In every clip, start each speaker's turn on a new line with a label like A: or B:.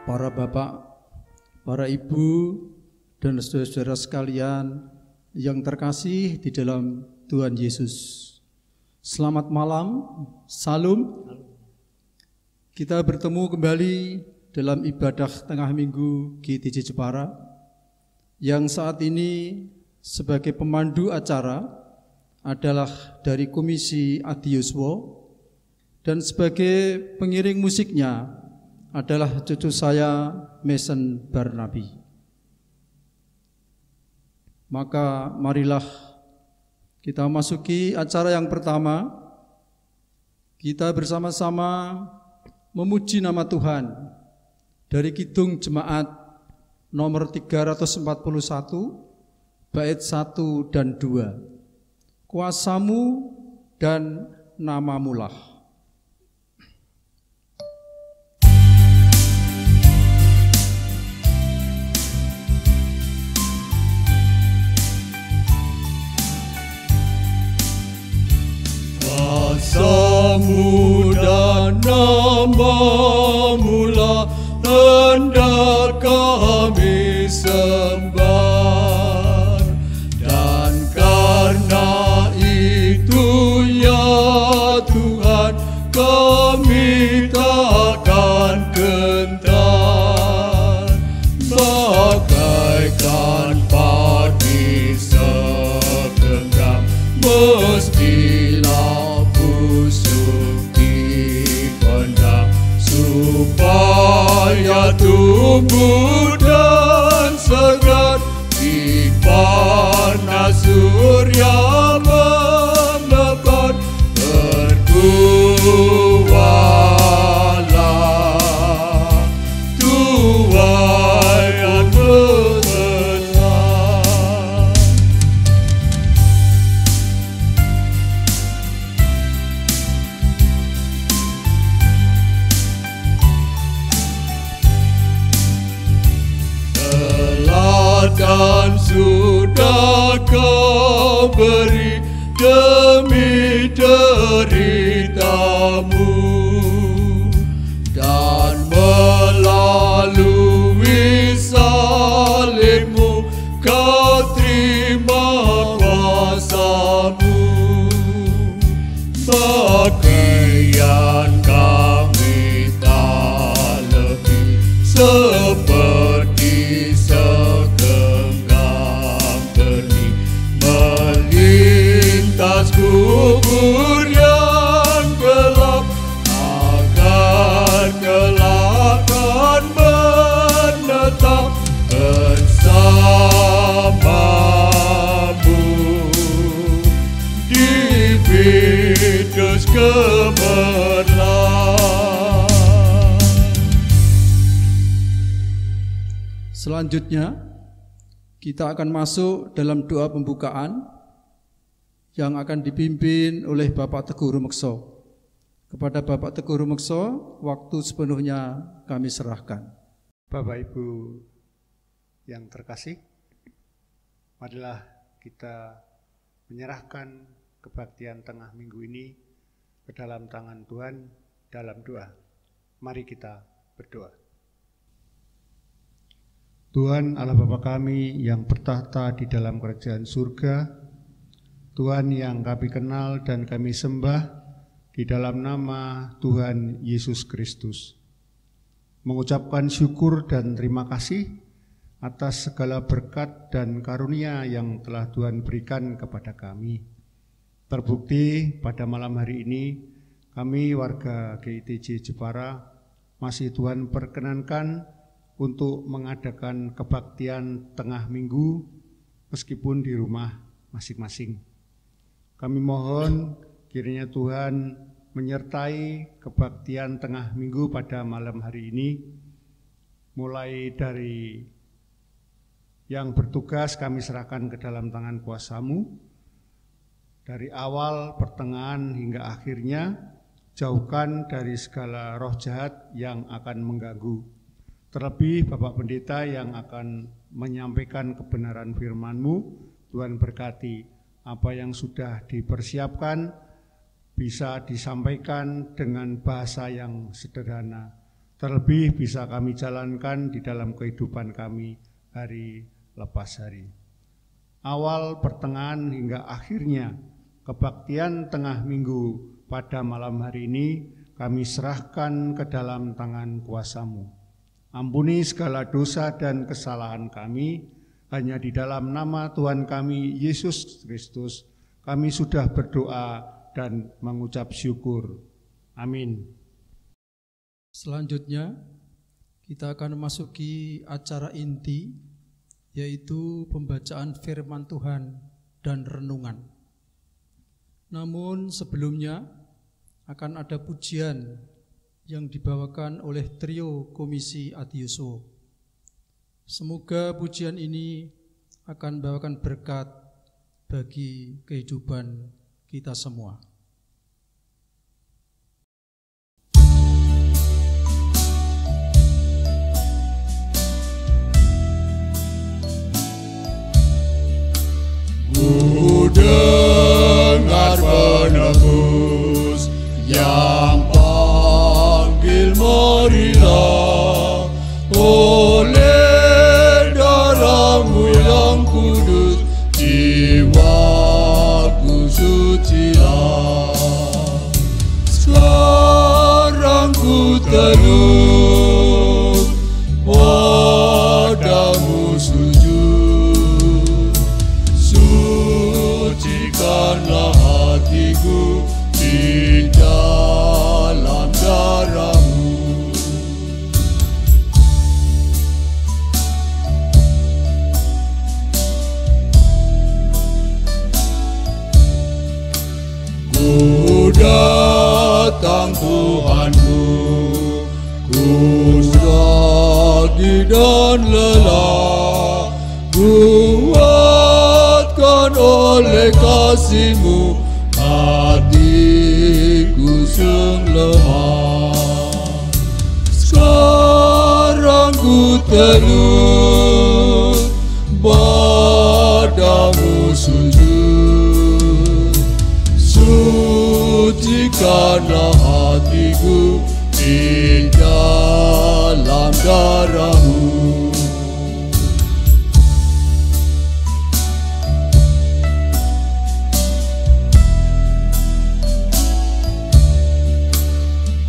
A: para bapak, para ibu, dan saudara-saudara sekalian yang terkasih di dalam Tuhan Yesus. Selamat malam, salam. Kita bertemu kembali dalam ibadah tengah minggu GTJ Jepara yang saat ini sebagai pemandu acara adalah dari Komisi Adi Yuswo dan sebagai pengiring musiknya adalah cucu saya Mason Barnaby. Maka marilah kita masuki acara yang pertama. Kita bersama-sama memuji nama Tuhan dari Kidung Jemaat nomor 341 bait 1 dan 2. Kuasamu dan namamulah.
B: Kuasamu dan namamulah hendak kami sembah, dan karena itu ya Tuhan kami takkan gentar, bagaikan padi segenggam mestilah busuk dipendam, supaya tumbuh dan segar di panas surya menebar. Berbuahlah tuai yang besar. Teladan sudah kau beri demi deritamu, dan melalui salibmu kau terima kuasamu. Pakaian kami tak lebih seperti segenggam benih melintas kubur yang gelap, agar kelak akan menetap bersamamu di Firdaus gemerlap.
A: Selanjutnya kita akan masuk dalam doa pembukaan yang akan dipimpin oleh Bapak Teguh Rumekso. Kepada Bapak Teguh Rumekso, waktu sepenuhnya kami serahkan.
C: Bapak Ibu yang terkasih, marilah kita menyerahkan kebaktian tengah minggu ini ke dalam tangan Tuhan dalam doa. Mari kita berdoa. Tuhan Allah Bapa kami yang bertahta di dalam kerajaan surga, Tuhan yang kami kenal dan kami sembah di dalam nama Tuhan Yesus Kristus, mengucapkan syukur dan terima kasih atas segala berkat dan karunia yang telah Tuhan berikan kepada kami. Terbukti pada malam hari ini kami warga GTJ Jepara masih Tuhan perkenankan untuk mengadakan kebaktian tengah minggu meskipun di rumah masing-masing. Kami mohon kiranya Tuhan menyertai kebaktian tengah minggu pada malam hari ini, mulai dari yang bertugas kami serahkan ke dalam tangan kuasa-Mu, dari awal, pertengahan hingga akhirnya, jauhkan dari segala roh jahat yang akan mengganggu. Terlebih Bapak Pendeta yang akan menyampaikan kebenaran firman-Mu, Tuhan berkati apa yang sudah dipersiapkan bisa disampaikan dengan bahasa yang sederhana, terlebih bisa kami jalankan di dalam kehidupan kami hari lepas hari. Awal, pertengahan, hingga akhirnya kebaktian tengah minggu pada malam hari ini kami serahkan ke dalam tangan kuasa-Mu. Ampuni segala dosa dan kesalahan kami, hanya di dalam nama Tuhan kami Yesus Kristus kami sudah berdoa dan mengucap syukur. Amin.
A: Selanjutnya kita akan memasuki acara inti, yaitu pembacaan firman Tuhan dan renungan. Namun sebelumnya akan ada pujian yang dibawakan oleh trio Komisi Adiuso. Semoga pujian ini akan membawakan berkat bagi kehidupan kita semua.
B: Ku dengar penebus yang panggil, marilah, oleh darah-Mu yang kudus, jiwaku sucilah. Sekarang ku teluh padamu sujud, sucikanlah hatiku di dalam darah-Mu. Ku datang Tuhanku, ku sedih dan lelah, kuatkan oleh kasih-Mu hatiku yang lemah. Sekarang ku teluh padamu sujud, sucikanlah hatiku di dalam darah-Mu.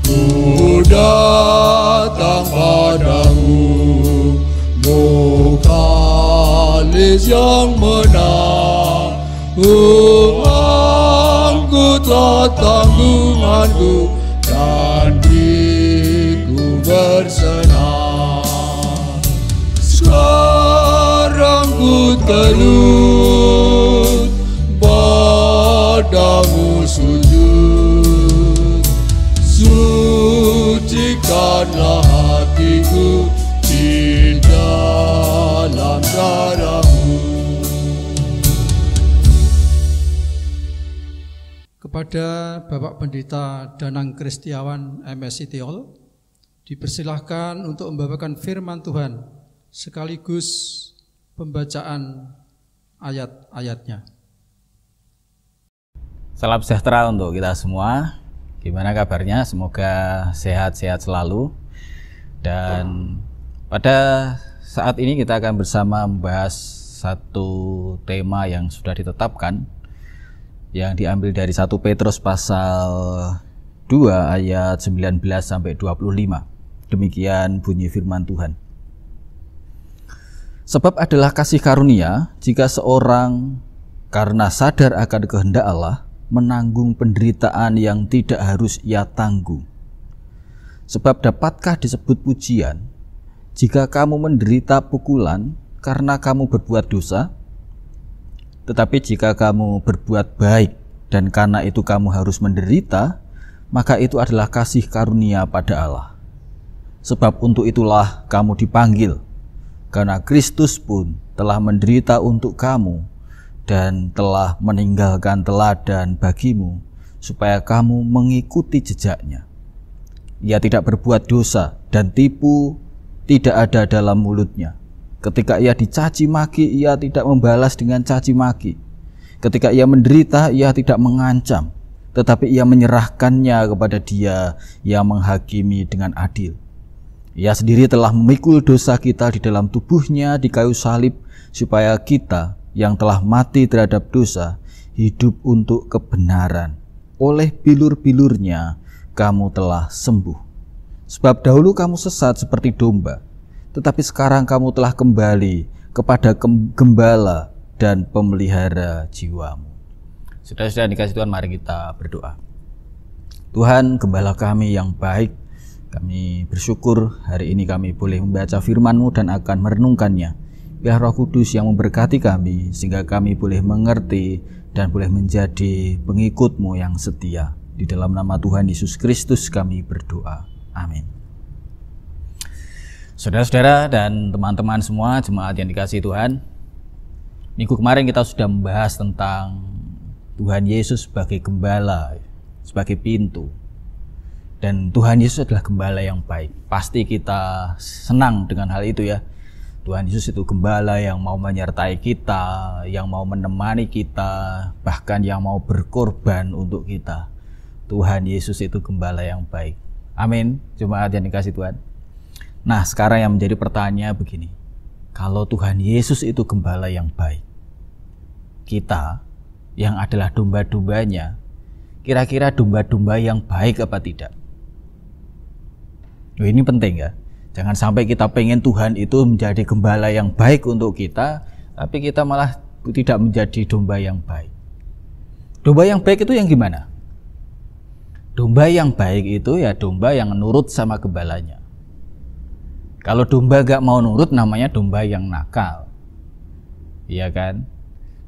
B: Ku datang padamu, Mukalis yang menang, angkutlah tanggunganku dan beriku bersenang. Sekarang ku teluh padamu sujud, sucikanlah hatiku di dalam darah-Mu.
A: Kepada Bapak Pendeta Danang Kristiawan MSI Teol, dipersilahkan untuk membawakan firman Tuhan sekaligus pembacaan ayat-ayatnya.
D: Salam sejahtera untuk kita semua. Gimana kabarnya? Semoga sehat-sehat selalu. Dan pada saat ini kita akan bersama membahas satu tema yang sudah ditetapkan, yang diambil dari 1 Petrus pasal 2 ayat 19 sampai 25. Demikian bunyi firman Tuhan. Sebab adalah kasih karunia jika seorang karena sadar akan kehendak Allah menanggung penderitaan yang tidak harus ia tanggung. Sebab dapatkah disebut pujian jika kamu menderita pukulan karena kamu berbuat dosa? Tetapi jika kamu berbuat baik dan karena itu kamu harus menderita, maka itu adalah kasih karunia pada Allah. Sebab untuk itulah kamu dipanggil, karena Kristus pun telah menderita untuk kamu dan telah meninggalkan teladan bagimu, supaya kamu mengikuti jejaknya. Ia tidak berbuat dosa dan tipu tidak ada dalam mulutnya. Ketika ia dicaci maki, ia tidak membalas dengan caci maki. Ketika ia menderita, ia tidak mengancam, tetapi ia menyerahkannya kepada Dia yang menghakimi dengan adil. Ia sendiri telah memikul dosa kita di dalam tubuhnya di kayu salib, supaya kita yang telah mati terhadap dosa hidup untuk kebenaran. Oleh bilur-bilurnya kamu telah sembuh. Sebab dahulu kamu sesat seperti domba, tetapi sekarang kamu telah kembali kepada gembala dan pemelihara jiwamu. Saudara-saudara dikasih Tuhan, mari kita berdoa. Tuhan, gembala kami yang baik, kami bersyukur hari ini kami boleh membaca firman-Mu dan akan merenungkannya. Biar Roh Kudus yang memberkati kami, sehingga kami boleh mengerti dan boleh menjadi pengikut-Mu yang setia. Di dalam nama Tuhan Yesus Kristus kami berdoa. Amin. Saudara-saudara dan teman-teman semua, jemaat yang dikasihi Tuhan, minggu kemarin kita sudah membahas tentang Tuhan Yesus sebagai gembala, sebagai pintu. Dan Tuhan Yesus adalah gembala yang baik. Pasti kita senang dengan hal itu ya. Tuhan Yesus itu gembala yang mau menyertai kita, yang mau menemani kita, bahkan yang mau berkorban untuk kita. Tuhan Yesus itu gembala yang baik. Amin, jemaat yang dikasihi Tuhan. Nah, sekarang yang menjadi pertanyaan begini. Kalau Tuhan Yesus itu gembala yang baik, kita yang adalah domba-dombanya, kira-kira domba-domba yang baik apa tidak? Ini penting ya. Jangan sampai kita pengen Tuhan itu menjadi gembala yang baik untuk kita, tapi kita malah tidak menjadi domba yang baik. Domba yang baik itu yang gimana? Domba yang baik itu ya domba yang nurut sama gembalanya. Kalau domba gak mau nurut namanya domba yang nakal. Iya kan?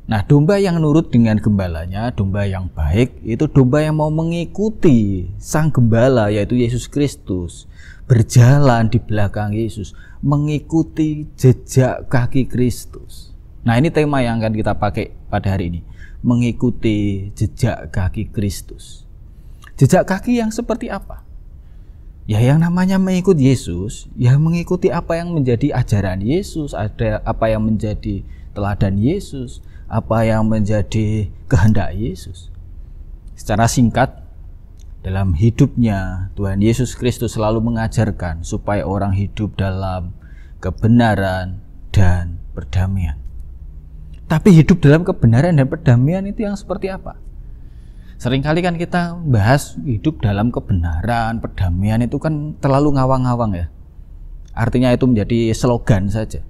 D: Nah, domba yang nurut dengan gembalanya, domba yang baik, itu domba yang mau mengikuti sang gembala, yaitu Yesus Kristus. Berjalan di belakang Yesus, mengikuti jejak kaki Kristus. Nah, ini tema yang akan kita pakai pada hari ini. Mengikuti jejak kaki Kristus. Jejak kaki yang seperti apa? Ya, yang namanya mengikut Yesus, ya mengikuti apa yang menjadi ajaran Yesus, ada apa yang menjadi teladan Yesus, apa yang menjadi kehendak Yesus. Secara singkat, dalam hidupnya Tuhan Yesus Kristus selalu mengajarkan supaya orang hidup dalam kebenaran dan perdamaian. Tapi hidup dalam kebenaran dan perdamaian itu yang seperti apa? Seringkali kan kita bahas hidup dalam kebenaran, perdamaian itu kan terlalu ngawang-ngawang ya. Artinya itu menjadi slogan saja.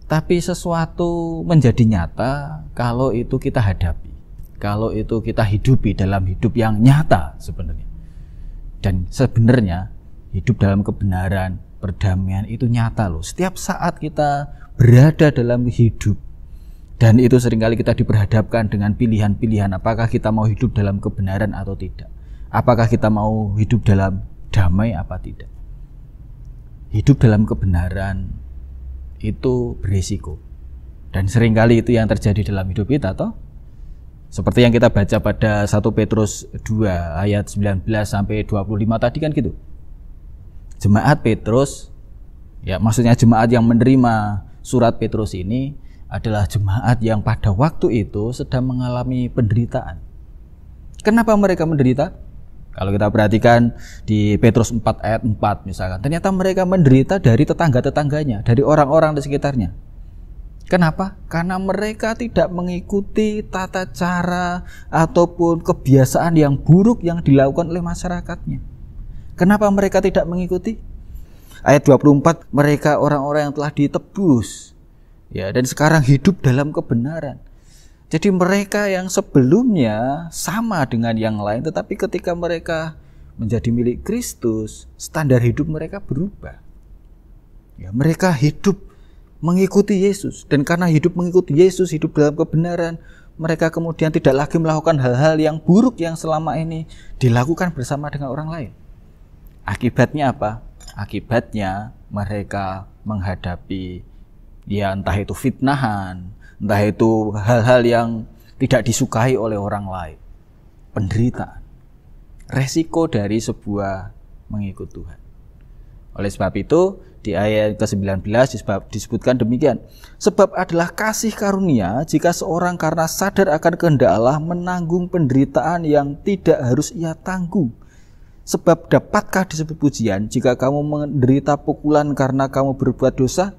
D: Tapi sesuatu menjadi nyata kalau itu kita hadapi. Kalau itu kita hidupi dalam hidup yang nyata sebenarnya. Dan sebenarnya hidup dalam kebenaran, perdamaian itu nyata loh. Setiap saat kita berada dalam hidup. Dan itu seringkali kita diperhadapkan dengan pilihan-pilihan. Apakah kita mau hidup dalam kebenaran atau tidak? Apakah kita mau hidup dalam damai apa tidak? Hidup dalam kebenaran itu berisiko. Dan seringkali itu yang terjadi dalam hidup kita toh. Seperti yang kita baca pada 1 Petrus 2 ayat 19 sampai 25 tadi kan gitu. Jemaat Petrus, ya maksudnya jemaat yang menerima surat Petrus ini adalah jemaat yang pada waktu itu sedang mengalami penderitaan. Kenapa mereka menderita? Kalau kita perhatikan di Petrus 4 ayat 4 misalkan, ternyata mereka menderita dari tetangga-tetangganya, dari orang-orang di sekitarnya. Kenapa? Karena mereka tidak mengikuti tata cara ataupun kebiasaan yang buruk yang dilakukan oleh masyarakatnya. Kenapa mereka tidak mengikuti? Ayat 24, mereka orang-orang yang telah ditebus, ya, dan sekarang hidup dalam kebenaran. Jadi mereka yang sebelumnya sama dengan yang lain, tetapi ketika mereka menjadi milik Kristus, standar hidup mereka berubah. Ya, mereka hidup mengikuti Yesus, dan karena hidup mengikuti Yesus, hidup dalam kebenaran, mereka kemudian tidak lagi melakukan hal-hal yang buruk yang selama ini dilakukan bersama dengan orang lain. Akibatnya apa? Akibatnya mereka menghadapi ya entah itu fitnahan, entah itu hal-hal yang tidak disukai oleh orang lain, penderitaan, resiko dari sebuah mengikut Tuhan. Oleh sebab itu di ayat ke-19 disebutkan demikian, sebab adalah kasih karunia jika seorang karena sadar akan kehendak Allah menanggung penderitaan yang tidak harus ia tanggung. Sebab dapatkah disebut pujian jika kamu menderita pukulan karena kamu berbuat dosa?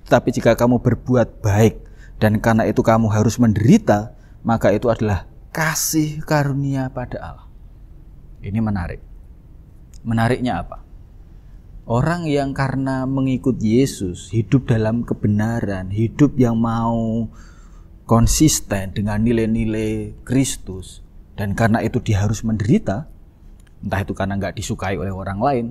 D: Tetapi jika kamu berbuat baik dan karena itu kamu harus menderita, maka itu adalah kasih karunia pada Allah. Ini menarik. Menariknya apa? Orang yang karena mengikut Yesus, hidup dalam kebenaran, hidup yang mau konsisten dengan nilai-nilai Kristus, dan karena itu dia harus menderita, entah itu karena nggak disukai oleh orang lain,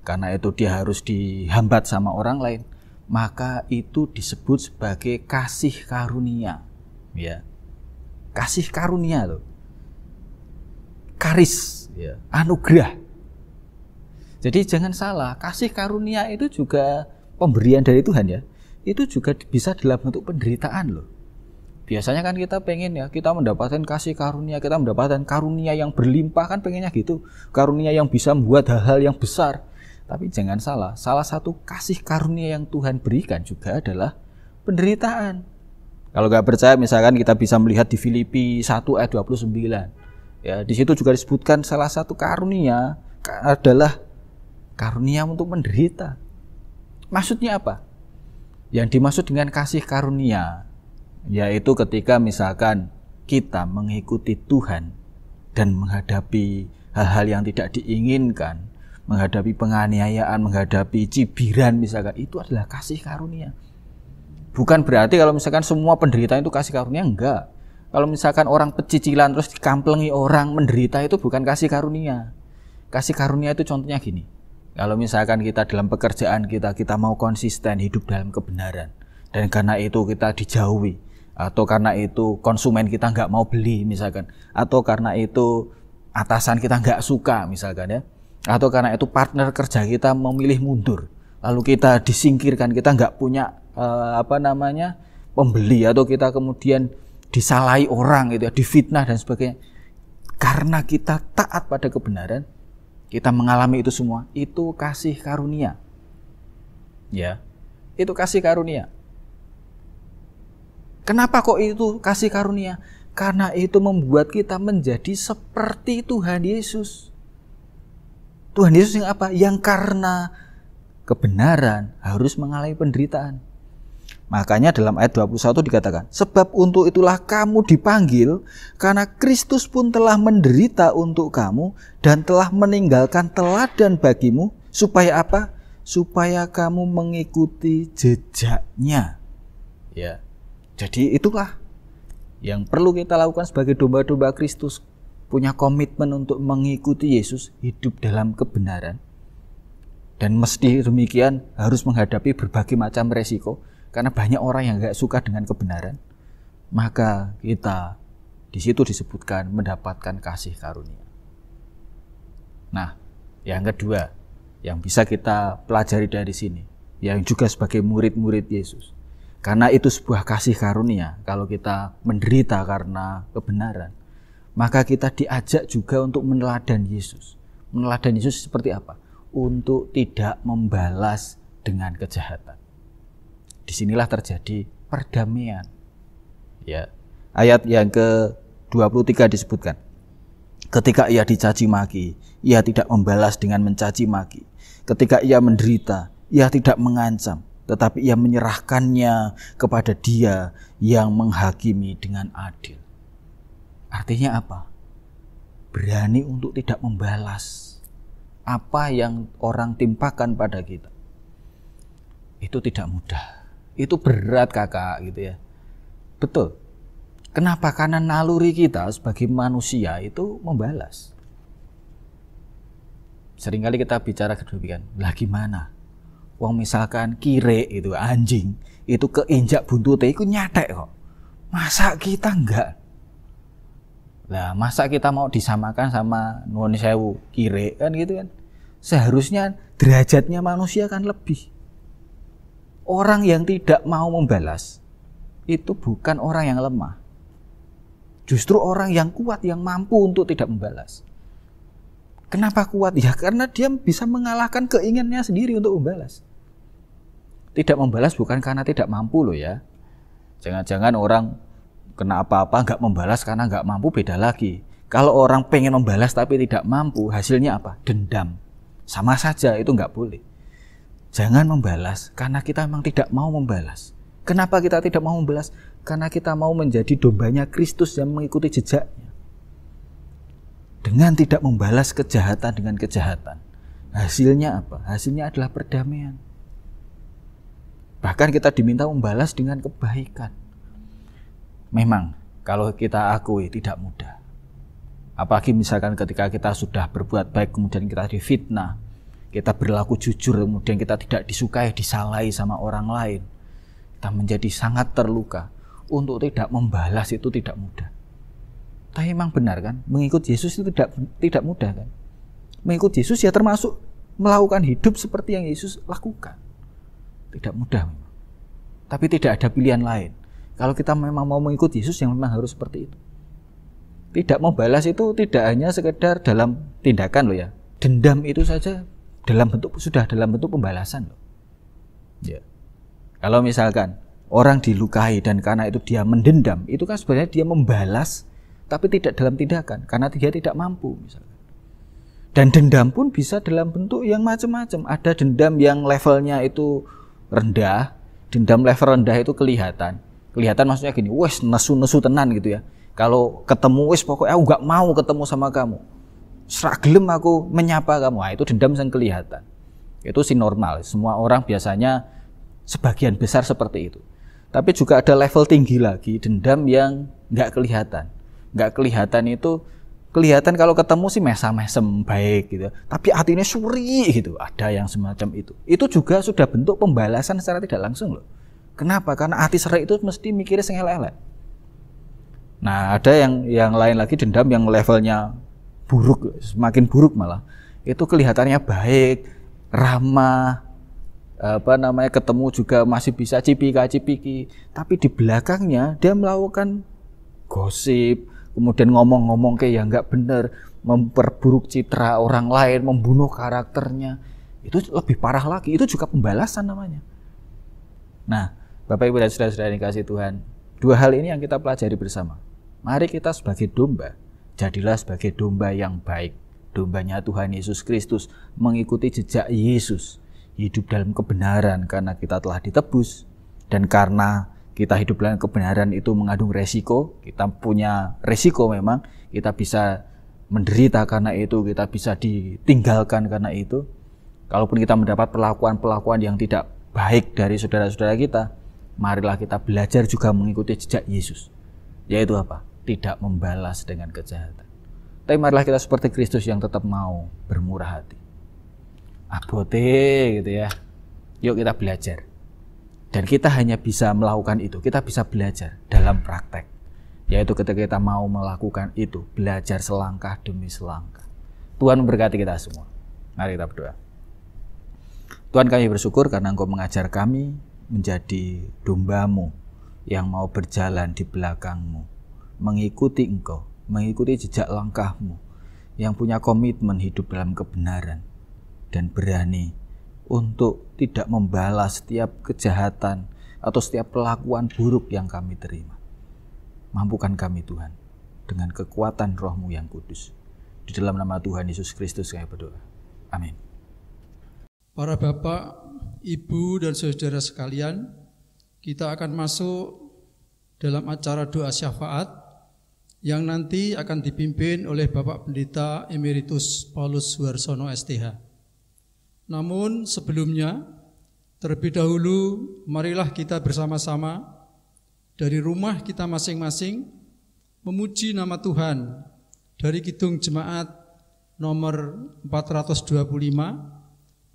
D: karena itu dia harus dihambat sama orang lain, maka itu disebut sebagai kasih karunia. Ya, kasih karunia loh, karis, ya, anugerah. Jadi jangan salah, kasih karunia itu juga pemberian dari Tuhan ya. Itu juga bisa dalam bentuk penderitaan loh. Biasanya kan kita pengen ya, kita mendapatkan kasih karunia, kita mendapatkan karunia yang berlimpah, kan pengennya gitu. Karunia yang bisa membuat hal-hal yang besar. Tapi jangan salah, salah satu kasih karunia yang Tuhan berikan juga adalah penderitaan. Kalau nggak percaya, misalkan kita bisa melihat di Filipi 1 ayat 29. Ya, di situ juga disebutkan salah satu karunia adalah karunia untuk menderita. Maksudnya apa? Yang dimaksud dengan kasih karunia yaitu ketika misalkan kita mengikuti Tuhan dan menghadapi hal-hal yang tidak diinginkan, menghadapi penganiayaan, menghadapi cibiran misalkan, itu adalah kasih karunia. Bukan berarti kalau misalkan semua penderitaan itu kasih karunia, enggak. Kalau misalkan orang pecicilan terus dikamplengi orang menderita, itu bukan kasih karunia. Kasih karunia itu contohnya gini. Kalau misalkan kita dalam pekerjaan kita mau konsisten hidup dalam kebenaran, dan karena itu kita dijauhi, atau karena itu konsumen kita nggak mau beli misalkan, atau karena itu atasan kita nggak suka misalkan ya, atau karena itu partner kerja kita memilih mundur, lalu kita disingkirkan, kita nggak punya pembeli, atau kita kemudian disalahi orang gitu ya, difitnah dan sebagainya. Karena kita taat pada kebenaran, kita mengalami itu semua, itu kasih karunia. Ya, itu kasih karunia. Kenapa kok itu kasih karunia? Karena itu membuat kita menjadi seperti Tuhan Yesus. Tuhan Yesus yang apa? Yang karena kebenaran harus mengalami penderitaan. Makanya dalam ayat 21 dikatakan, sebab untuk itulah kamu dipanggil, karena Kristus pun telah menderita untuk kamu dan telah meninggalkan teladan bagimu, supaya apa? Supaya kamu mengikuti jejaknya. Ya. Jadi itulah yang perlu kita lakukan sebagai domba-domba Kristus, punya komitmen untuk mengikuti Yesus, hidup dalam kebenaran. Dan mesti demikian harus menghadapi berbagai macam resiko. Karena banyak orang yang gak suka dengan kebenaran, maka kita di situ disebutkan mendapatkan kasih karunia. Nah, yang kedua yang bisa kita pelajari dari sini, yang juga sebagai murid-murid Yesus, karena itu sebuah kasih karunia. Kalau kita menderita karena kebenaran, maka kita diajak juga untuk meneladan Yesus. Meneladan Yesus seperti apa? Untuk tidak membalas dengan kejahatan. Disinilah terjadi perdamaian. Ya, ayat yang ke-23 disebutkan, ketika ia dicaci maki, ia tidak membalas dengan mencaci maki. Ketika ia menderita, ia tidak mengancam, tetapi ia menyerahkannya kepada Dia yang menghakimi dengan adil. Artinya apa? Berani untuk tidak membalas apa yang orang timpakan pada kita. Itu tidak mudah. Itu berat kakak gitu ya. Betul. Kenapa? Karena naluri kita sebagai manusia itu membalas. Seringkali kita bicara kedemikian. Lah gimana? Wong misalkan kire itu anjing, itu keinjak buntute itu nyatek kok. Masa kita enggak? Lah masa kita mau disamakan sama nuwun sewu kire kan gitu kan? Seharusnya derajatnya manusia kan lebih. Orang yang tidak mau membalas itu bukan orang yang lemah. Justru orang yang kuat, yang mampu untuk tidak membalas. Kenapa kuat? Ya karena dia bisa mengalahkan keinginannya sendiri untuk membalas. Tidak membalas bukan karena tidak mampu loh ya. Jangan-jangan orang kena apa-apa nggak membalas karena nggak mampu, beda lagi. Kalau orang pengen membalas tapi tidak mampu, hasilnya apa? Dendam. Sama saja, itu nggak boleh. Jangan membalas karena kita memang tidak mau membalas. Kenapa kita tidak mau membalas? Karena kita mau menjadi dombanya Kristus yang mengikuti jejaknya. Dengan tidak membalas kejahatan dengan kejahatan, hasilnya apa? Hasilnya adalah perdamaian. Bahkan kita diminta membalas dengan kebaikan. Memang kalau kita akui tidak mudah. Apalagi misalkan ketika kita sudah berbuat baik kemudian kita difitnah, kita berlaku jujur kemudian kita tidak disukai, disalahi sama orang lain, kita menjadi sangat terluka. Untuk tidak membalas itu tidak mudah. Tapi memang benar kan, mengikut Yesus itu tidak mudah kan. Mengikut Yesus ya termasuk melakukan hidup seperti yang Yesus lakukan. Tidak mudah memang. Tapi tidak ada pilihan lain. Kalau kita memang mau mengikut Yesus yang memang harus seperti itu. Tidak mau balas itu tidak hanya sekedar dalam tindakan loh ya. Dendam itu saja sudah dalam bentuk pembalasan loh. Ya. Kalau misalkan orang dilukai dan karena itu dia mendendam, itu kan sebenarnya dia membalas tapi tidak dalam tindakan karena dia tidak mampu misalkan. Dan dendam pun bisa dalam bentuk yang macam-macam. Ada dendam yang levelnya itu rendah. Dendam level rendah itu kelihatan. Kelihatan maksudnya gini, wes nesu-nesu tenan gitu ya. Kalau ketemu wes pokoknya aku gak mau ketemu sama kamu. Serak gelem aku menyapa kamu. Nah, itu dendam yang kelihatan. Itu sih normal. Semua orang biasanya sebagian besar seperti itu. Tapi juga ada level tinggi lagi, dendam yang gak kelihatan. Gak kelihatan itu kelihatan kalau ketemu sih mesam-mesem baik gitu. Tapi hatinya suri gitu. Ada yang semacam itu. Itu juga sudah bentuk pembalasan secara tidak langsung loh. Kenapa? Karena hati serak itu mesti mikirnya sing elek-elek. Nah, ada yang lain lagi dendam yang levelnya buruk, semakin buruk malah. Itu kelihatannya baik, ramah, ketemu juga masih bisa cipika-cipiki, tapi di belakangnya dia melakukan gosip, kemudian ngomong-ngomong kayak yang nggak benar, memperburuk citra orang lain, membunuh karakternya. Itu lebih parah lagi, itu juga pembalasan namanya. Nah, Bapak Ibu dan saudara-saudara yang dikasihi Tuhan, dua hal ini yang kita pelajari bersama. Mari kita sebagai domba, jadilah sebagai domba yang baik, dombanya Tuhan Yesus Kristus, mengikuti jejak Yesus, hidup dalam kebenaran karena kita telah ditebus, dan karena kita hidup dalam kebenaran itu mengandung resiko, kita punya resiko memang, kita bisa menderita karena itu, kita bisa ditinggalkan karena itu. Kalaupun kita mendapat perlakuan-perlakuan yang tidak baik dari saudara-saudara kita, marilah kita belajar juga mengikuti jejak Yesus, yaitu apa? Tidak membalas dengan kejahatan. Tapi marilah kita seperti Kristus yang tetap mau bermurah hati. Abote gitu ya. Yuk kita belajar. Dan kita hanya bisa melakukan itu. Kita bisa belajar dalam praktek. Yaitu ketika kita mau melakukan itu. Belajar selangkah demi selangkah. Tuhan memberkati kita semua. Mari kita berdoa. Tuhan, kami bersyukur karena Engkau mengajar kami menjadi domba-Mu yang mau berjalan di belakang-Mu. Mengikuti Engkau, mengikuti jejak langkah-Mu, yang punya komitmen hidup dalam kebenaran dan berani untuk tidak membalas setiap kejahatan atau setiap perlakuan buruk yang kami terima. Mampukan kami Tuhan dengan kekuatan Roh-Mu yang kudus. Di dalam nama Tuhan Yesus Kristus kami berdoa. Amin.
A: Para bapak, ibu dan saudara sekalian, kita akan masuk dalam acara doa syafaat yang nanti akan dipimpin oleh Bapak Pendeta Emeritus Paulus Suharsono STH. Namun sebelumnya, terlebih dahulu marilah kita bersama-sama dari rumah kita masing-masing memuji nama Tuhan dari Kidung Jemaat nomor 425,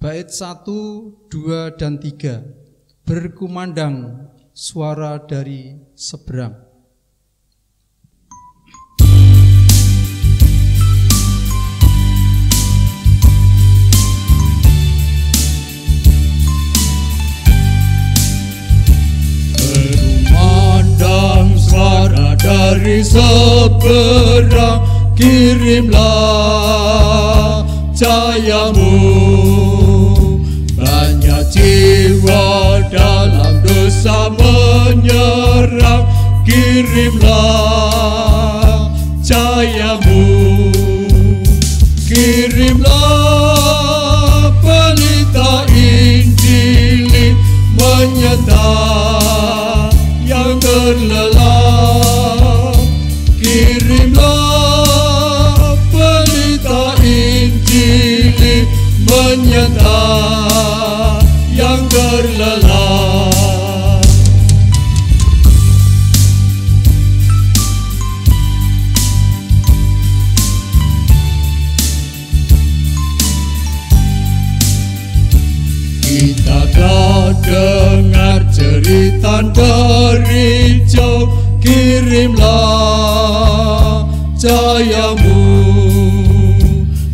A: bait 1, 2, dan 3, berkumandang suara dari seberang.
B: Suara dari seberang, kirimlah cahayamu. Banyak jiwa dalam dosa menyerang, kirimlah cahayamu. Tuhan dari jauh, kirimlah cahayamu.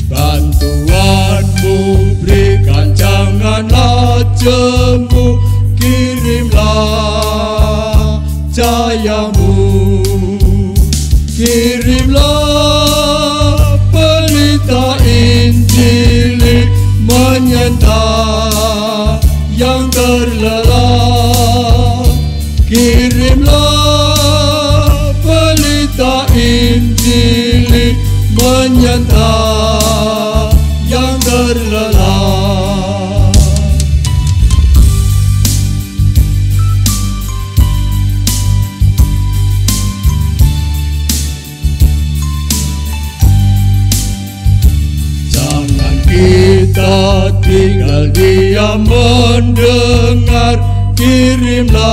B: Bantuanmu berikan, janganlah jemu, kirimlah cahayamu. Kirimlah pelita Injil menyenda yang terlelap. Kirimlah pelita Injil menyenda yang terlelap. Jangan kita tinggal diam mendengar, kirimlah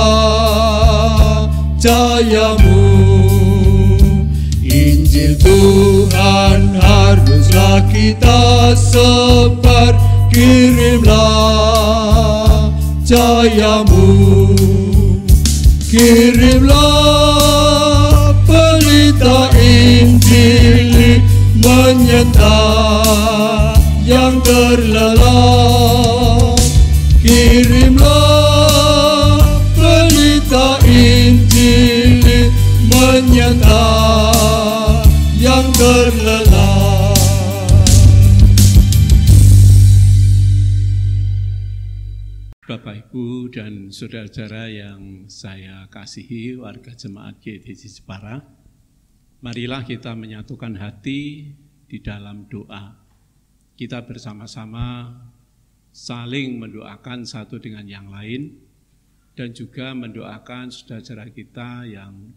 B: cahayamu. Injil Tuhan haruslah kita sebar, kirimlah cahayamu. Kirimlah pelita Injil menyenda yang terlelap. Kirimlah pelita Injil menyenda yang terlelap.
E: Bapak, Ibu, dan saudara-saudara yang saya kasihi, warga jemaat GTC Jepara, marilah kita menyatukan hati di dalam doa. Kita bersama-sama saling mendoakan satu dengan yang lain, dan juga mendoakan saudara-saudara kita yang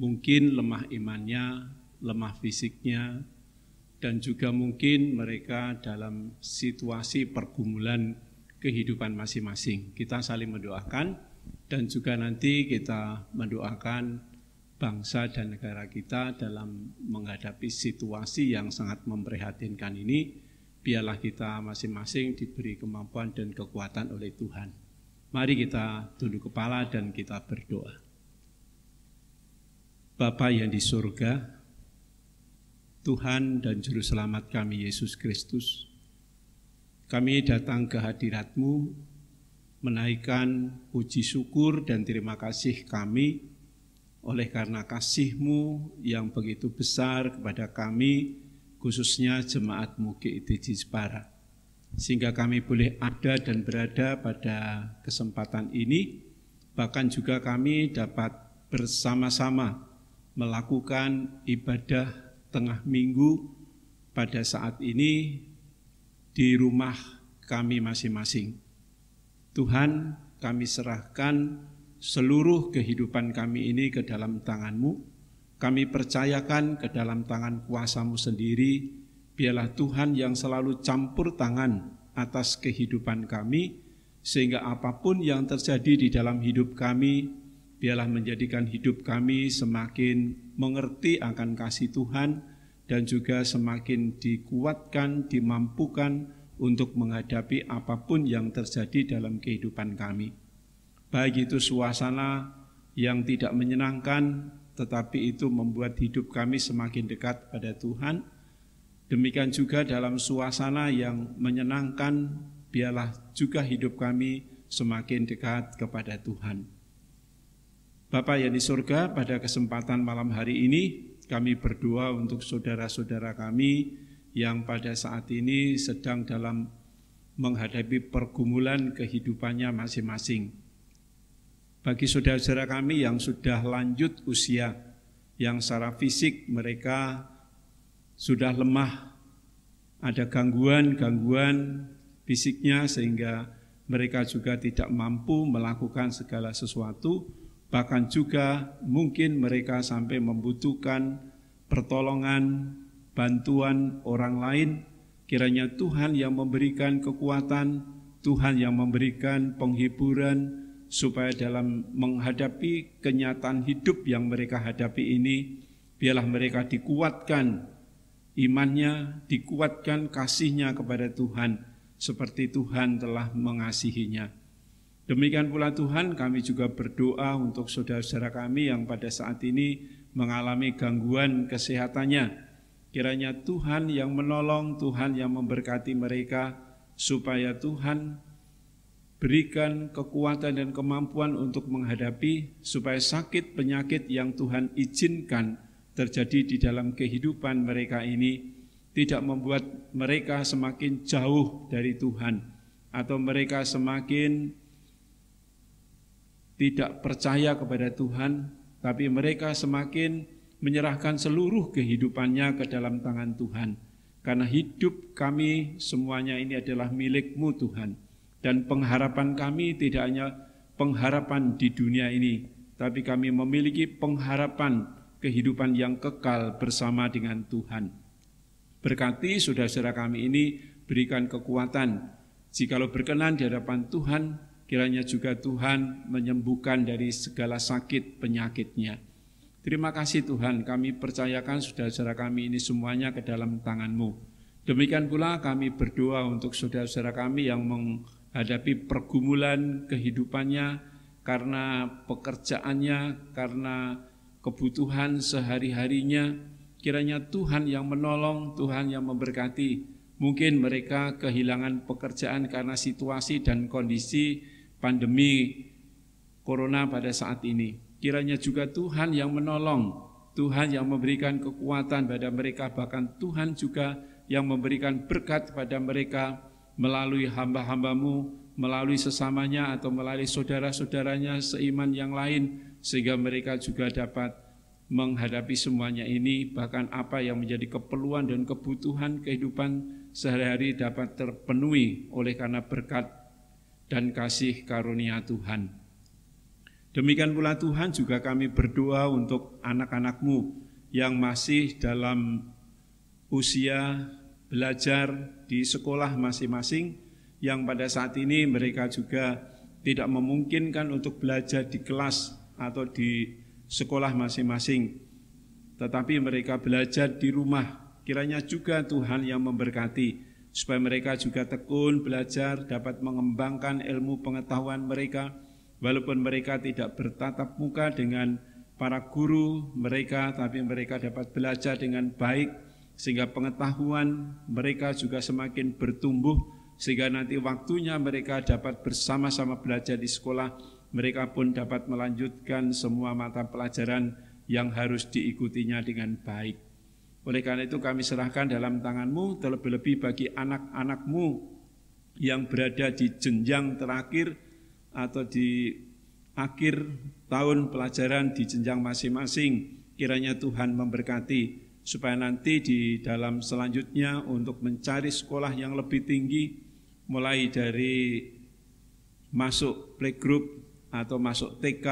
E: mungkin lemah imannya, lemah fisiknya, dan juga mungkin mereka dalam situasi pergumulan kehidupan masing-masing. Kita saling mendoakan, dan juga nanti kita mendoakan bangsa dan negara kita dalam menghadapi situasi yang sangat memprihatinkan ini. Biarlah kita masing-masing diberi kemampuan dan kekuatan oleh Tuhan. Mari kita tunduk kepala dan kita berdoa. Bapa yang di surga, Tuhan dan Juru Selamat kami Yesus Kristus, kami datang ke hadirat-Mu, menaikkan puji syukur dan terima kasih kami oleh karena kasih-Mu yang begitu besar kepada kami, khususnya jemaat-Mu GITJ Jepara, sehingga kami boleh ada dan berada pada kesempatan ini, bahkan juga kami dapat bersama-sama melakukan ibadah tengah minggu pada saat ini di rumah kami masing-masing. Tuhan, kami serahkan seluruh kehidupan kami ini ke dalam tangan-Mu. Kami percayakan ke dalam tangan kuasa-Mu sendiri. Biarlah Tuhan yang selalu campur tangan atas kehidupan kami, sehingga apapun yang terjadi di dalam hidup kami, biarlah menjadikan hidup kami semakin mengerti akan kasih Tuhan, dan juga semakin dikuatkan, dimampukan untuk menghadapi apapun yang terjadi dalam kehidupan kami. Baik itu suasana yang tidak menyenangkan, tetapi itu membuat hidup kami semakin dekat pada Tuhan. Demikian juga dalam suasana yang menyenangkan, biarlah juga hidup kami semakin dekat kepada Tuhan. Bapa yang di surga, pada kesempatan malam hari ini, kami berdoa untuk saudara-saudara kami yang pada saat ini sedang dalam menghadapi pergumulan kehidupannya masing-masing. Bagi saudara-saudara kami yang sudah lanjut usia, yang secara fisik mereka sudah lemah, ada gangguan-gangguan fisiknya sehingga mereka juga tidak mampu melakukan segala sesuatu, bahkan juga mungkin mereka sampai membutuhkan pertolongan, bantuan orang lain. Kiranya Tuhan yang memberikan kekuatan, Tuhan yang memberikan penghiburan, supaya dalam menghadapi kenyataan hidup yang mereka hadapi ini, biarlah mereka dikuatkan imannya, dikuatkan kasihnya kepada Tuhan, seperti Tuhan telah mengasihinya. Demikian pula Tuhan, kami juga berdoa untuk saudara-saudara kami yang pada saat ini mengalami gangguan kesehatannya. Kiranya Tuhan yang menolong, Tuhan yang memberkati mereka, supaya Tuhan berikan kekuatan dan kemampuan untuk menghadapi, supaya sakit penyakit yang Tuhan izinkan terjadi di dalam kehidupan mereka ini tidak membuat mereka semakin jauh dari Tuhan, atau mereka semakin tidak percaya kepada Tuhan, tapi mereka semakin menyerahkan seluruh kehidupannya ke dalam tangan Tuhan. Karena hidup kami semuanya ini adalah milik-Mu Tuhan. Dan pengharapan kami tidak hanya pengharapan di dunia ini, tapi kami memiliki pengharapan kehidupan yang kekal bersama dengan Tuhan. Berkati saudara-saudara kami ini, berikan kekuatan. Jikalau berkenan di hadapan Tuhan, kiranya juga Tuhan menyembuhkan dari segala sakit penyakitnya. Terima kasih Tuhan, kami percayakan saudara-saudara kami ini semuanya ke dalam tangan-Mu. Demikian pula kami berdoa untuk saudara-saudara kami yang menghadapi pergumulan kehidupannya karena pekerjaannya, karena kebutuhan sehari-harinya. Kiranya Tuhan yang menolong, Tuhan yang memberkati. Mungkin mereka kehilangan pekerjaan karena situasi dan kondisi pandemi corona pada saat ini. Kiranya juga Tuhan yang menolong, Tuhan yang memberikan kekuatan pada mereka, bahkan Tuhan juga yang memberikan berkat kepada mereka melalui hamba-hamba-Mu, melalui sesamanya atau melalui saudara-saudaranya seiman yang lain, sehingga mereka juga dapat menghadapi semuanya ini, bahkan apa yang menjadi keperluan dan kebutuhan kehidupan sehari-hari dapat terpenuhi oleh karena berkat dan kasih karunia Tuhan. Demikian pula Tuhan juga kami berdoa untuk anak-anak-Mu yang masih dalam usia belajar di sekolah masing-masing, yang pada saat ini mereka juga tidak memungkinkan untuk belajar di kelas atau di sekolah masing-masing, tetapi mereka belajar di rumah. Kiranya juga Tuhan yang memberkati, supaya mereka juga tekun belajar, dapat mengembangkan ilmu pengetahuan mereka, walaupun mereka tidak bertatap muka dengan para guru mereka, tapi mereka dapat belajar dengan baik, sehingga pengetahuan mereka juga semakin bertumbuh, sehingga nanti waktunya mereka dapat bersama-sama belajar di sekolah, mereka pun dapat melanjutkan semua mata pelajaran yang harus diikutinya dengan baik. Oleh karena itu kami serahkan dalam tangan-Mu, terlebih-lebih bagi anak-anak-Mu yang berada di jenjang terakhir atau di akhir tahun pelajaran di jenjang masing-masing. Kiranya Tuhan memberkati, supaya nanti di dalam selanjutnya untuk mencari sekolah yang lebih tinggi, mulai dari masuk playgroup atau masuk TK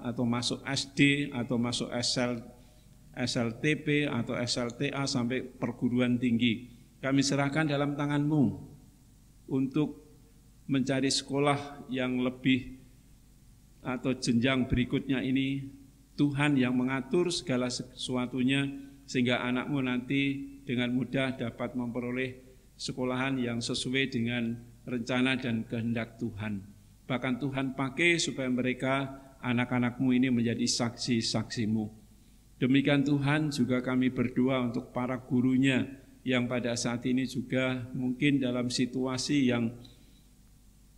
E: atau masuk SD atau masuk SLTP atau SLTA sampai perguruan tinggi. Kami serahkan dalam tangan-Mu untuk mencari sekolah yang lebih atau jenjang berikutnya ini. Tuhan yang mengatur segala sesuatunya, sehingga anak-Mu nanti dengan mudah dapat memperoleh sekolahan yang sesuai dengan rencana dan kehendak Tuhan. Bahkan Tuhan pakai supaya mereka, anak-anak-Mu ini menjadi saksi-saksi-Mu. Demikian Tuhan juga kami berdoa untuk para gurunya yang pada saat ini juga mungkin dalam situasi yang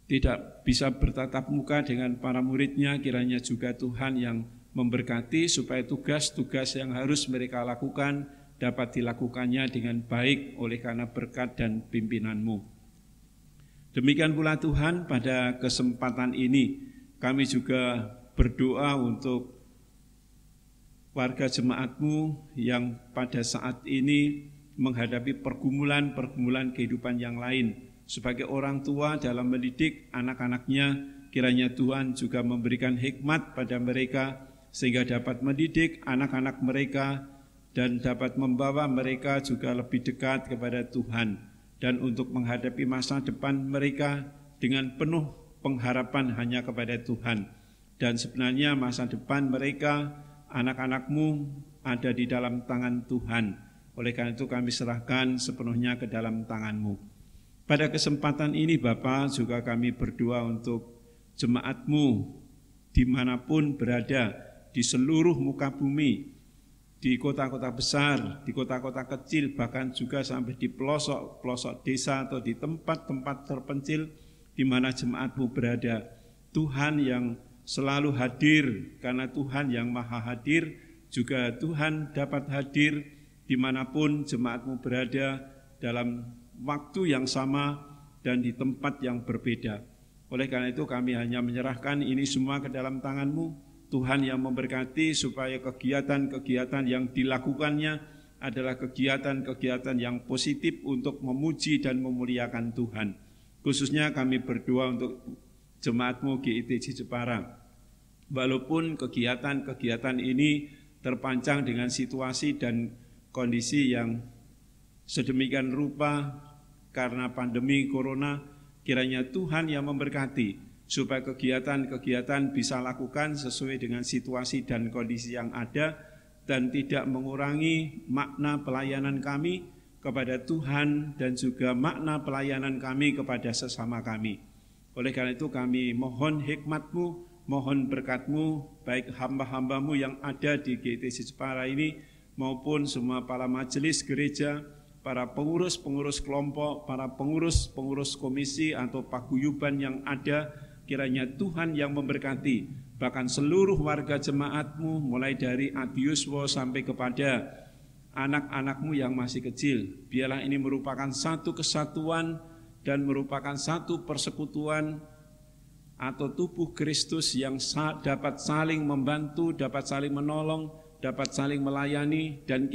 E: tidak bisa bertatap muka dengan para muridnya. Kiranya juga Tuhan yang memberkati supaya tugas-tugas yang harus mereka lakukan dapat dilakukannya dengan baik oleh karena berkat dan pimpinan-Mu. Demikian pula Tuhan, pada kesempatan ini kami juga berdoa untuk warga jemaat-Mu yang pada saat ini menghadapi pergumulan-pergumulan kehidupan yang lain. Sebagai orang tua dalam mendidik anak-anaknya, kiranya Tuhan juga memberikan hikmat pada mereka, sehingga dapat mendidik anak-anak mereka dan dapat membawa mereka juga lebih dekat kepada Tuhan, dan untuk menghadapi masa depan mereka dengan penuh pengharapan hanya kepada Tuhan. Dan sebenarnya masa depan mereka, anak-anak-Mu, ada di dalam tangan Tuhan. Oleh karena itu kami serahkan sepenuhnya ke dalam tangan-Mu. Pada kesempatan ini Bapa, juga kami berdoa untuk jemaat-Mu dimanapun berada di seluruh muka bumi, di kota-kota besar, di kota-kota kecil, bahkan juga sampai di pelosok-pelosok desa atau di tempat-tempat terpencil di mana jemaat-Mu berada. Tuhan yang selalu hadir, karena Tuhan yang maha hadir, juga Tuhan dapat hadir dimanapun jemaat-Mu berada dalam waktu yang sama dan di tempat yang berbeda. Oleh karena itu kami hanya menyerahkan ini semua ke dalam tangan-Mu. Tuhan yang memberkati supaya kegiatan-kegiatan yang dilakukannya adalah kegiatan-kegiatan yang positif untuk memuji dan memuliakan Tuhan. Khususnya kami berdoa untuk jemaat-Mu GITJ Jepara. Walaupun kegiatan-kegiatan ini terpancang dengan situasi dan kondisi yang sedemikian rupa karena pandemi corona, kiranya Tuhan yang memberkati supaya kegiatan-kegiatan bisa lakukan sesuai dengan situasi dan kondisi yang ada dan tidak mengurangi makna pelayanan kami kepada Tuhan dan juga makna pelayanan kami kepada sesama kami. Oleh karena itu kami mohon hikmat-Mu, mohon berkat-Mu, baik hamba-hamba-Mu yang ada di GITJ Jepara ini maupun semua para majelis gereja, para pengurus-pengurus kelompok, para pengurus-pengurus komisi atau paguyuban yang ada. Kiranya Tuhan yang memberkati, bahkan seluruh warga jemaat-Mu mulai dari Adiuswo sampai kepada anak-anak-Mu yang masih kecil. Biarlah ini merupakan satu kesatuan dan merupakan satu persekutuan atau tubuh Kristus yang dapat saling membantu, dapat saling menolong, dapat saling melayani, dan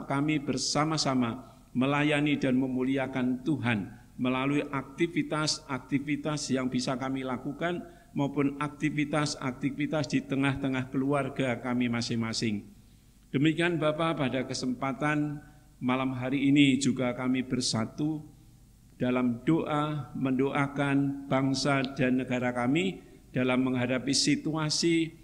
E: kami bersama-sama melayani dan memuliakan Tuhan melalui aktivitas-aktivitas yang bisa kami lakukan maupun aktivitas-aktivitas di tengah-tengah keluarga kami masing-masing. Demikian Bapak, pada kesempatan malam hari ini juga kami bersatu dalam doa mendoakan bangsa dan negara kami dalam menghadapi situasi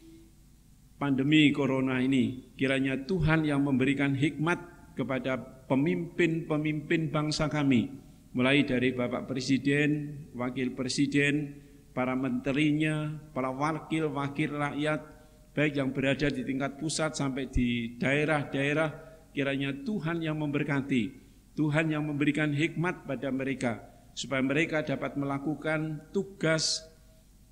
E: pandemi corona ini. Kiranya Tuhan yang memberikan hikmat kepada pemimpin-pemimpin bangsa kami, mulai dari Bapak Presiden, Wakil Presiden, para menterinya, para wakil-wakil rakyat, baik yang berada di tingkat pusat sampai di daerah-daerah, kiranya Tuhan yang memberkati, Tuhan yang memberikan hikmat pada mereka, supaya mereka dapat melakukan tugas,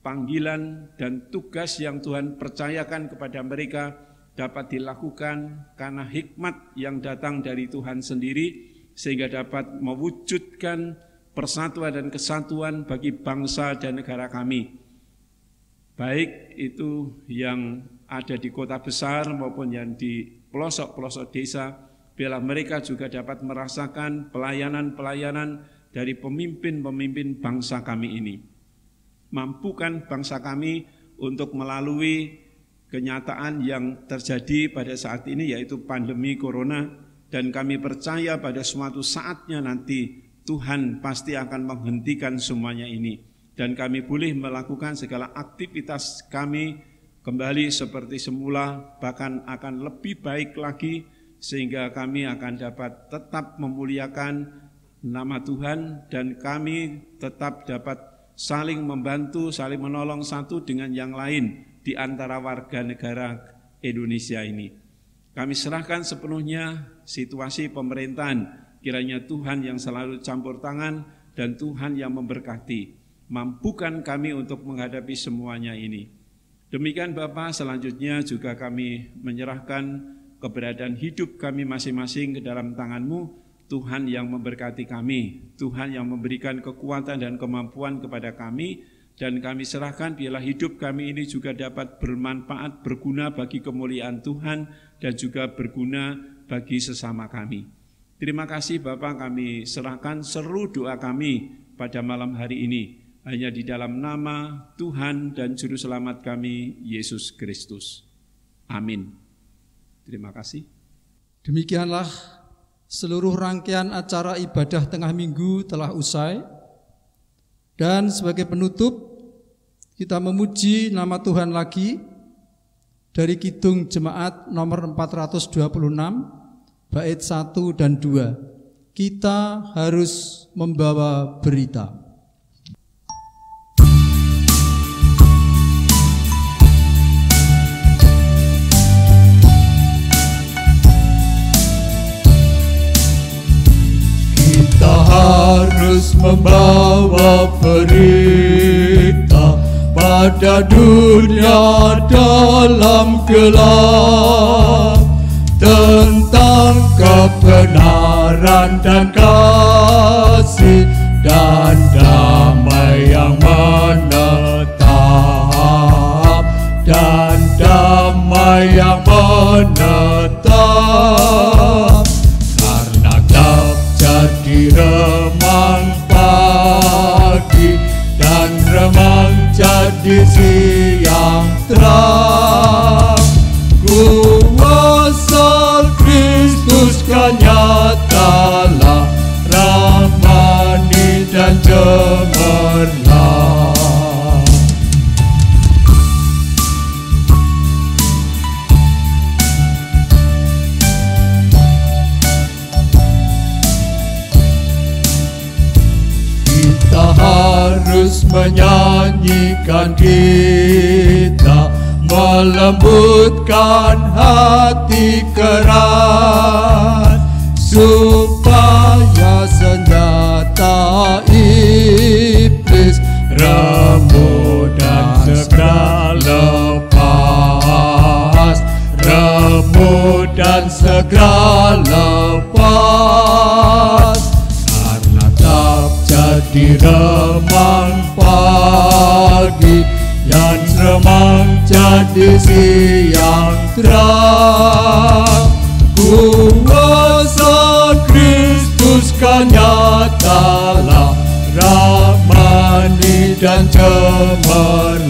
E: panggilan, dan tugas yang Tuhan percayakan kepada mereka dapat dilakukan karena hikmat yang datang dari Tuhan sendiri, sehingga dapat mewujudkan persatuan dan kesatuan bagi bangsa dan negara kami. Baik itu yang ada di kota besar maupun yang di pelosok-pelosok desa, biarlah mereka juga dapat merasakan pelayanan-pelayanan dari pemimpin-pemimpin bangsa kami ini. Mampukan bangsa kami untuk melalui kenyataan yang terjadi pada saat ini, yaitu pandemi corona. Dan kami percaya pada suatu saatnya nanti Tuhan pasti akan menghentikan semuanya ini. Dan kami boleh melakukan segala aktivitas kami kembali seperti semula, bahkan akan lebih baik lagi, sehingga kami akan dapat tetap memuliakan nama Tuhan dan kami tetap dapat saling membantu, saling menolong satu dengan yang lain di antara warga negara Indonesia ini. Kami serahkan sepenuhnya situasi pemerintahan, kiranya Tuhan yang selalu campur tangan dan Tuhan yang memberkati. Mampukan kami untuk menghadapi semuanya ini. Demikian Bapak, selanjutnya juga kami menyerahkan keberadaan hidup kami masing-masing ke dalam tangan-Mu. Tuhan yang memberkati kami, Tuhan yang memberikan kekuatan dan kemampuan kepada kami, dan kami serahkan biarlah hidup kami ini juga dapat bermanfaat, berguna bagi kemuliaan Tuhan dan juga berguna bagi sesama kami. Terima kasih Bapak, kami serahkan seru doa kami pada malam hari ini hanya di dalam nama Tuhan dan Juru Selamat kami, Yesus Kristus. Amin. Terima kasih.
A: Demikianlah seluruh rangkaian acara ibadah tengah minggu telah usai. Dan sebagai penutup, kita memuji nama Tuhan lagi dari Kidung Jemaat nomor 426, bait 1 dan 2. Kita harus membawa berita.
B: harus membawa berita pada dunia dalam gelap tentang kebenaran dan kasih dan damai yang menetap, dan damai yang menetap. Karena gelap jadi remang pagi dan remang jadi siang terang. Kuasa Kristus kan nyatalah, rahmani dan cemerlang. Kita harus menyanyikan, kita melembutkan hati keras, supaya senjata iblis remuk dan segera lepas, remuk dan segera lepas. Karena tak jadi remang pagi, yang remang jadi siang terang. Kuasa Kristus kan nyatalah, rahmani dan cemerlang.